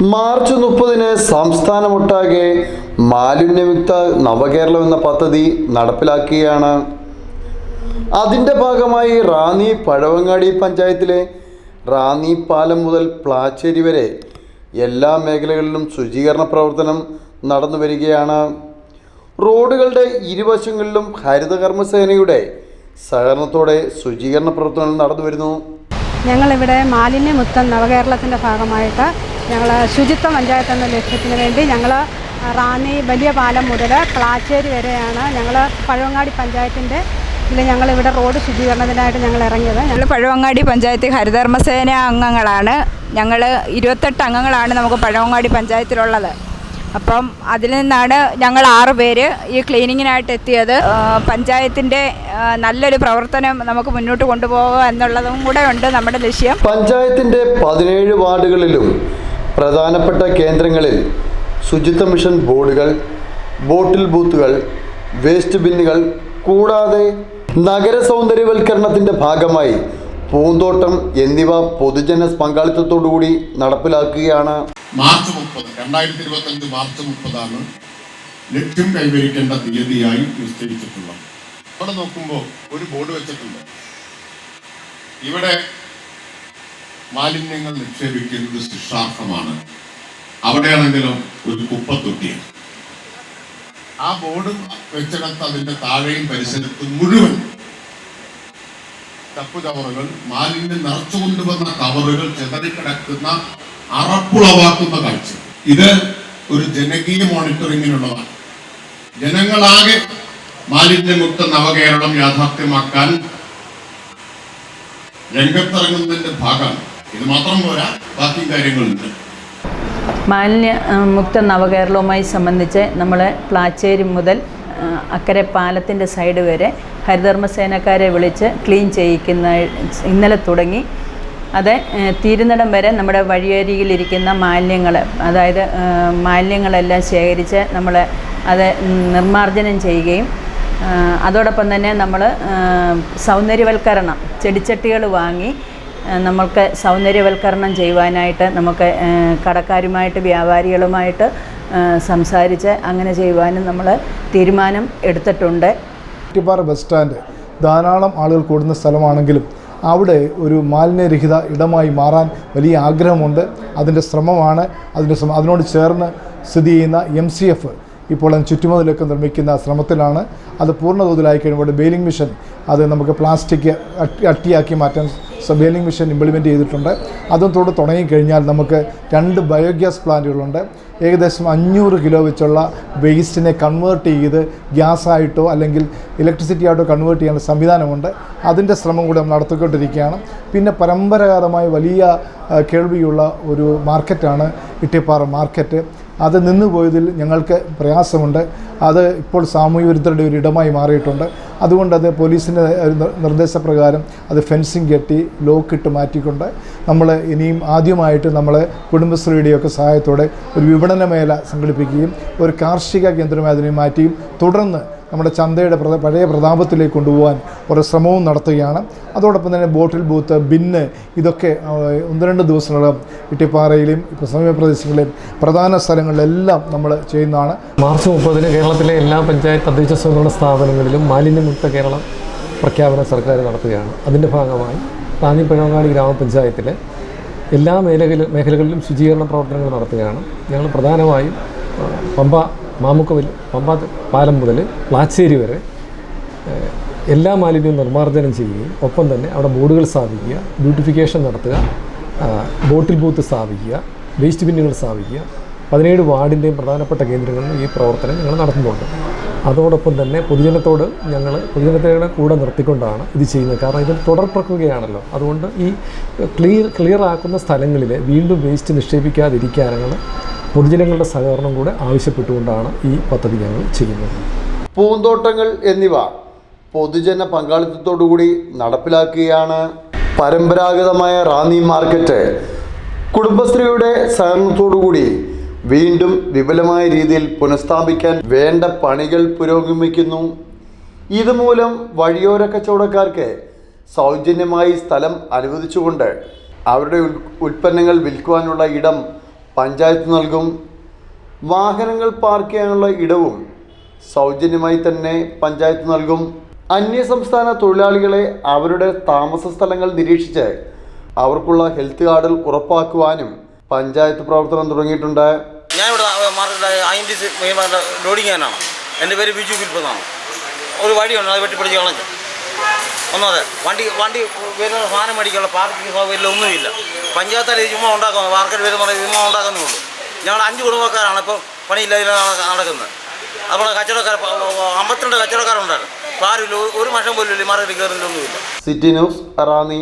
March 30-ന് സംസ്ഥാനമൊട്ടാകെ മാലിന്യമുക്ത നവകേരളം എന്ന പദ്ധതി നടപ്പിലാക്കുകയാണ്. അതിൻ്റെ ഭാഗമായി റാന്നി പഴവങ്ങാടി പഞ്ചായത്തിലെ റാന്നി പാലം മുതൽ പ്ലാച്ചേരി വരെ എല്ലാ മേഖലകളിലും ശുചീകരണ പ്രവർത്തനം നടന്നു വരികയാണ്. റോഡുകളുടെ ഇരുവശങ്ങളിലും ഹരിതകർമ്മസേനയുടെ സഹകരണത്തോടെ ശുചീകരണ പ്രവർത്തനങ്ങൾ നടന്നു വരുന്നു. ഞങ്ങളിവിടെ മാലിന്യമുക്ത നവകേരളത്തിൻ്റെ ഭാഗമായിട്ട് ഞങ്ങൾ ശുചിത്വ പഞ്ചായത്ത് എന്ന ലക്ഷ്യത്തിന് വേണ്ടി ഞങ്ങൾ റാന്നി വലിയ പാലം മുതൽ പ്ലാച്ചേരി വരെയാണ് ഞങ്ങൾ പഴവങ്ങാടി പഞ്ചായത്തിൻ്റെ ഞങ്ങളിവിടെ റോഡ് ശുചീകരണത്തിനായിട്ട് ഞങ്ങൾ ഇറങ്ങിയത്. ഞങ്ങൾ പഴവങ്ങാടി പഞ്ചായത്ത് ഹരിതകർമ്മസേന അംഗങ്ങളാണ്. ഞങ്ങൾ 28 അംഗങ്ങളാണ് നമുക്ക് പഴവങ്ങാടി പഞ്ചായത്തിലുള്ളത്. അപ്പം അതിൽ നിന്നാണ് ഞങ്ങൾ 6 പേര് ഈ ക്ലീനിങ്ങിനായിട്ട് എത്തിയത്. പഞ്ചായത്തിൻ്റെ നല്ലൊരു പ്രവർത്തനം നമുക്ക് മുന്നോട്ട് കൊണ്ടുപോകുക എന്നുള്ളതും കൂടെ ഉണ്ട് നമ്മുടെ ലക്ഷ്യം. പഞ്ചായത്തിൻ്റെ 17 വാർഡുകളിലും പ്രധാനപ്പെട്ട കേന്ദ്രങ്ങളിൽ ശുചിത്വ മിഷൻ ബോർഡുകൾ, ബോട്ടിൽ ബൂത്തുകൾ, വേസ്റ്റ് ബിന്നുകൾ കൂടാതെ നഗര സൗന്ദര്യവൽക്കരണത്തിൻ്റെ ഭാഗമായി പൂന്തോട്ടം എന്നിവ പൊതുജന പങ്കാളിത്തത്തോടുകൂടി നടപ്പിലാക്കുകയാണ്. മാർച്ച് 2025 മാർച്ച് 30 ലക്ഷ്യം കൈവരിക്കേണ്ട തീയതിയായി നിശ്ചയിച്ചിട്ടുള്ളത്. അവിടെ നോക്കുമ്പോൾ ഒരു ബോർഡ് വെച്ചിട്ടുണ്ട്. ഇവിടെ മാലിന്യങ്ങൾ നിക്ഷേപിക്കുന്നത് ശിക്ഷാർഹമാണ്. അവിടെയാണെങ്കിലും ഒരു കുപ്പത്തൊട്ടിയാണ്. ആ ബോർഡ് വെച്ചിടത്ത് അതിന്റെ താഴെയും പരിസരത്തും മുഴുവൻ ചപ്പു ചവറുകൾ, മാലിന്യം നിറച്ചു കൊണ്ടുവന്ന കവറുകൾ ചിതറിക്കിടക്കുന്ന അറപ്പുളവാക്കുന്ന കാഴ്ച. ഇത് ഒരു ജനകീയ മോണിറ്ററിങ്ങിനുള്ളതാണ്. ജനങ്ങളാകെ മാലിന്യമുക്ത നവകേരളം യാഥാർത്ഥ്യമാക്കാൻ രംഗത്തിറങ്ങുന്നതിന്റെ ഭാഗമാണ്. ഇത് മാത്രം പോരാ, ബാക്കി കാര്യങ്ങളുണ്ട്. മാലിന്യമുക്ത നവകേരളവുമായി സംബന്ധിച്ച് നമ്മൾ പ്ലാച്ചേരി മുതൽ അക്കരെ പാലത്തിൻ്റെ സൈഡ് വരെ ഹരിതകർമ്മസേനക്കാരെ വിളിച്ച് ക്ലീൻ ചെയ്യിക്കുന്ന ഇന്നലെ തുടങ്ങി. അത് തീരുന്നിടം വരെ നമ്മുടെ വഴിയരികിലിരിക്കുന്ന മാലിന്യങ്ങൾ, അതായത് മാലിന്യങ്ങളെല്ലാം ശേഖരിച്ച് നമ്മൾ അത് നിർമ്മാർജ്ജനം ചെയ്യുകയും അതോടൊപ്പം തന്നെ നമ്മൾ സൗന്ദര്യവൽക്കരണം ചെടിച്ചട്ടികൾ വാങ്ങി നമ്മൾക്ക് സൗന്ദര്യവൽക്കരണം ചെയ്യുവാനായിട്ട് നമുക്ക് കടക്കാരുമായിട്ട് വ്യാപാരികളുമായിട്ട് സംസാരിച്ച് അങ്ങനെ ചെയ്യുവാനും നമ്മൾ തീരുമാനം എടുത്തിട്ടുണ്ട്. ഇട്ടിപ്പാറ ബസ് സ്റ്റാൻഡ് ധാരാളം ആളുകൾ കൂടുന്ന സ്ഥലമാണെങ്കിലും അവിടെ ഒരു മാലിന്യരഹിത ഇടമായി മാറാൻ വലിയ ആഗ്രഹമുണ്ട്. അതിൻ്റെ ശ്രമമാണ്. അതിനോട് ചേർന്ന് സ്ഥിതി ചെയ്യുന്ന MCF ഇപ്പോൾ ചുറ്റുമതിലൊക്കെ നിർമ്മിക്കുന്ന ശ്രമത്തിലാണ്. അത് പൂർണ്ണതോതിലായി കഴിയുമ്പോൾ ബെയിലിംഗ് മിഷൻ, അത് നമുക്ക് പ്ലാസ്റ്റിക് അട്ടിയാക്കി മാറ്റാൻ ബെയിലിംഗ് മിഷൻ ഇംപ്ലിമെൻറ്റ് ചെയ്തിട്ടുണ്ട്. അതും തുടങ്ങിക്കഴിഞ്ഞാൽ നമുക്ക് 2 ബയോഗ്യാസ് പ്ലാന്റുകളുണ്ട്. ഏകദേശം 500 കിലോ വെച്ചുള്ള വേസ്റ്റിനെ കൺവേർട്ട് ചെയ്ത് ഗ്യാസായിട്ടോ അല്ലെങ്കിൽ ഇലക്ട്രിസിറ്റി ആയിട്ടോ കൺവേർട്ട് ചെയ്യാനുള്ള സംവിധാനമുണ്ട്. അതിൻ്റെ ശ്രമം കൂടി നമ്മൾ നടത്തിക്കൊണ്ടിരിക്കുകയാണ്. പിന്നെ പരമ്പരാഗതമായി വലിയ കേൾവിയുള്ള ഒരു മാർക്കറ്റാണ് ഇട്ടിപ്പാറ മാർക്കറ്റ്. അത് നിന്നുപോയതിൽ ഞങ്ങൾക്ക് പ്രയാസമുണ്ട്. അത് ഇപ്പോൾ സാമൂഹ്യ വിരുദ്ധരുടെ ഒരു ഇടമായി മാറിയിട്ടുണ്ട്. അതുകൊണ്ട് അത് പോലീസിൻ്റെ നിർദ്ദേശപ്രകാരം അത് ഫെൻസിങ് കെട്ടി ലോക്കിട്ട് മാറ്റിക്കൊണ്ട് നമ്മൾ ഇനിയും ആദ്യമായിട്ട് നമ്മൾ കുടുംബശ്രീയുടെയൊക്കെ സഹായത്തോടെ ഒരു വിപണന മേഖല സംഘടിപ്പിക്കുകയും ഒരു കാർഷിക കേന്ദ്രമായി അതിനെ മാറ്റിയും തുടർന്ന് നമ്മുടെ ചന്തയുടെ പഴയ പ്രതാപത്തിലേക്ക് കൊണ്ടുപോകാൻ ഒരു ശ്രമവും നടത്തുകയാണ്. അതോടൊപ്പം തന്നെ ബോട്ടിൽ ബൂത്ത്, ബിന്ന്, ഇതൊക്കെ 1-2 ദിവസങ്ങളും ഇട്ടിപ്പാറയിലും സമീപ പ്രദേശങ്ങളിലും പ്രധാന സ്ഥലങ്ങളിലെല്ലാം നമ്മൾ ചെയ്യുന്നതാണ്. മാർച്ച് 30-ന് കേരളത്തിലെ എല്ലാ പഞ്ചായത്ത് തദ്ദേശ സ്വയംഭരണ സ്ഥാപനങ്ങളിലും മാലിന്യമുക്ത കേരളം പ്രഖ്യാപനം സർക്കാർ നടത്തുകയാണ്. അതിൻ്റെ ഭാഗമായി റാന്നി പഴവങ്ങാടി ഗ്രാമപഞ്ചായത്തിലെ എല്ലാ മേഖലകളിലും ശുചീകരണ പ്രവർത്തനങ്ങൾ നടത്തുകയാണ്. ഞങ്ങൾ പ്രധാനമായും പമ്പ പാലം മുതൽ പ്ലാച്ചേരി വരെ എല്ലാ മാലിന്യവും നിർമ്മാർജ്ജനം ചെയ്യുകയും ഒപ്പം തന്നെ അവിടെ ബോർഡുകൾ സ്ഥാപിക്കുക, ബ്യൂട്ടിഫിക്കേഷൻ നടത്തുക, ബോട്ടിൽ ബൂത്ത് സ്ഥാപിക്കുക, വേസ്റ്റ് ബിന്നുകൾ സ്ഥാപിക്കുക. 17 വാർഡിൻ്റെയും പ്രധാനപ്പെട്ട കേന്ദ്രങ്ങളിൽ ഈ പ്രവർത്തനം ഞങ്ങൾ നടത്തുന്നുണ്ട്. അതോടൊപ്പം തന്നെ പൊതുജനത്തെ കൂടെ നിർത്തിക്കൊണ്ടാണ് ഇത് ചെയ്യുന്നത്. കാരണം ഇത് തുടർ പ്രക്രിയയാണല്ലോ. അതുകൊണ്ട് ഈ ക്ലിയർ ആക്കുന്ന സ്ഥലങ്ങളിൽ വീണ്ടും വേസ്റ്റ് നിക്ഷേപിക്കാതിരിക്കാനാണ് പൊതുജനങ്ങളുടെ സഹകരണം കൂടെ ആവശ്യപ്പെട്ടുകൊണ്ടാണ് ഈ പദ്ധതി ഞങ്ങൾ ചെയ്യുന്നത്. പൂന്തോട്ടങ്ങൾ എന്നിവ പൊതുജന പങ്കാളിത്തത്തോടുകൂടി നടപ്പിലാക്കുകയാണ്. പരമ്പരാഗതമായ റാന്നി മാർക്കറ്റ് കുടുംബശ്രീയുടെ സഹകരണത്തോടുകൂടി വീണ്ടും വിപുലമായ രീതിയിൽ പുനഃസ്ഥാപിക്കാൻ വേണ്ട പണികൾ പുരോഗമിക്കുന്നു. ഇതുമൂലം വഴിയോര കച്ചവടക്കാർക്ക് സൗജന്യമായി സ്ഥലം അനുവദിച്ചുകൊണ്ട് അവരുടെ ഉൽപ്പന്നങ്ങൾ വിൽക്കുവാനുള്ള ഇടം പഞ്ചായത്ത് നൽകും. വാഹനങ്ങൾ പാർക്ക് ചെയ്യാനുള്ള ഇടവും സൗജന്യമായി തന്നെ പഞ്ചായത്ത് നൽകും. അന്യസംസ്ഥാന തൊഴിലാളികളെ അവരുടെ താമസ സ്ഥലങ്ങൾ നിരീക്ഷിച്ച് അവർക്കുള്ള ഹെൽത്ത് കാർഡിൽ ഉറപ്പാക്കുവാനും പഞ്ചായത്ത് പ്രവർത്തനം തുടങ്ങിയിട്ടുണ്ട്. ഞാനിവിടെ INTC ലോഡിങ് ചെയ്യാനാണ്. എൻ്റെ പേര് ബിജു ഫിലിപ്പെന്നാണ്. ഒരു വഴിയുണ്ട്, അത് വെട്ടിപ്പിടിച്ച് കളഞ്ഞു. ഒന്നാമത് വണ്ടി വരുന്ന സാധനം മേടിക്കാനുള്ള പാർക്കിംഗ് സൗകര്യം ഒന്നുമില്ല. പഞ്ചായത്തിൽ ചുമ്മാ ഉണ്ടാക്കുന്നത് മാർക്കറ്റ് വരുന്ന ചുമ്മാ ഉണ്ടാക്കുന്നേ ഉള്ളൂ. ഞങ്ങൾ 5 കുടുംബക്കാരാണ് ഇപ്പോൾ പണിയില്ലാതെ നടക്കുന്നത്. അതുപോലെ കച്ചവടക്കാർ 52 കച്ചവടക്കാരുണ്ടായിരുന്നു. ഇപ്പോൾ ആരും ഒരു മഷം പോലും മാർക്കറ്റിൽ കയറുന്നൊന്നുമില്ല. City news Ranni.